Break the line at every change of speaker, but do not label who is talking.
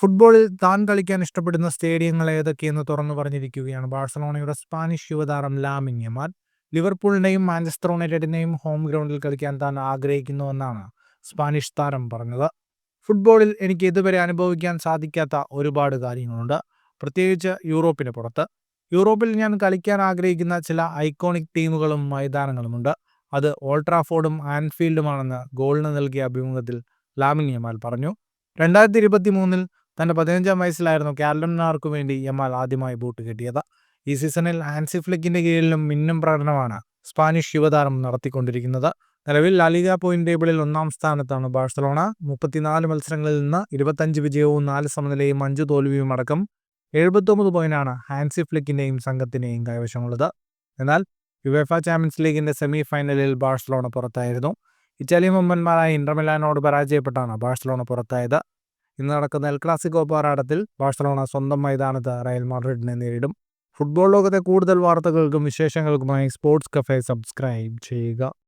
ഫുട്ബോളിൽ താൻ കളിക്കാൻ ഇഷ്ടപ്പെടുന്ന സ്റ്റേഡിയങ്ങൾ ഏതൊക്കെയെന്ന് തുറന്നു പറഞ്ഞിരിക്കുകയാണ് ബാഴ്സലോണയുടെ സ്പാനിഷ് യുവതാരം ലാമിൻ യമാൽ. ലിവർപൂളിന്റെയും മാഞ്ചസ്റ്റർ യുണൈറ്റഡിന്റെയും ഹോം ഗ്രൗണ്ടിൽ കളിക്കാൻ താൻ ആഗ്രഹിക്കുന്നുവെന്നാണ് സ്പാനിഷ് താരം പറഞ്ഞത്. ഫുട്ബോളിൽ എനിക്ക് ഇതുവരെ അനുഭവിക്കാൻ സാധിക്കാത്ത ഒരുപാട് കാര്യങ്ങളുണ്ട്, പ്രത്യേകിച്ച് യൂറോപ്പിന് പുറത്ത്. യൂറോപ്പിൽ ഞാൻ കളിക്കാൻ ആഗ്രഹിക്കുന്ന ചില ഐക്കോണിക് ടീമുകളും മൈതാനങ്ങളുമുണ്ട്. അത് ഓൾഡ് ട്രാഫോർഡും ആൻഫീൽഡുമാണെന്ന് ഗോളിന് നൽകിയ അഭിമുഖത്തിൽ ലാമിൻ യമാൽ പറഞ്ഞു. 2023 തന്റെ 15-ാം വയസ്സിലായിരുന്നു കാറ്റലണർക്കു വേണ്ടി യമാൽ ആദ്യമായി ബൂട്ട് കെട്ടിയത്. ഈ സീസണിൽ ഹാൻസി ഫ്ലിക്കിന്റെ കീഴിലും മിന്നും പ്രകടനമാണ് സ്പാനിഷ് യുവതാരം നടത്തിക്കൊണ്ടിരിക്കുന്നത്. നിലവിൽ ലാലിഗ പോയിന്റ് ടേബിളിൽ 1-ാം സ്ഥാനത്താണ് ബാഴ്സലോണ. 34 മത്സരങ്ങളിൽ നിന്ന് 25 വിജയവും 4 സമനിലയും 5 തോൽവിയും അടക്കം 79 പോയിന്റാണ് ഹാൻസി ഫ്ലിക്കിന്റെയും സംഘത്തിന്റെയും കൈവശമുള്ളത്. എന്നാൽ യുവേഫ ചാമ്പ്യൻസ് ലീഗിന്റെ സെമി ഫൈനലിൽ ബാഴ്സലോണ പുറത്തായിരുന്നു. ഇറ്റാലിയൻ വമ്പന്മാരായ ഇന്റർ മിലാനോട് പരാജയപ്പെട്ടാണ് ബാഴ്സലോണ പുറത്തായത്. ഇന്ന് നടക്കുന്ന എൽ ക്ലാസിക്കോ പോരാട്ടത്തിൽ ബാഴ്സലോണ സ്വന്തം മൈതാനത്ത് റയൽ മാഡ്രിഡിനെ നേരിടും. ഫുട്ബോൾ ലോകത്തെ കൂടുതൽ വാർത്തകൾക്കും വിശേഷങ്ങൾക്കുമായി സ്പോർട്സ് കഫേ സബ്സ്ക്രൈബ് ചെയ്യുക.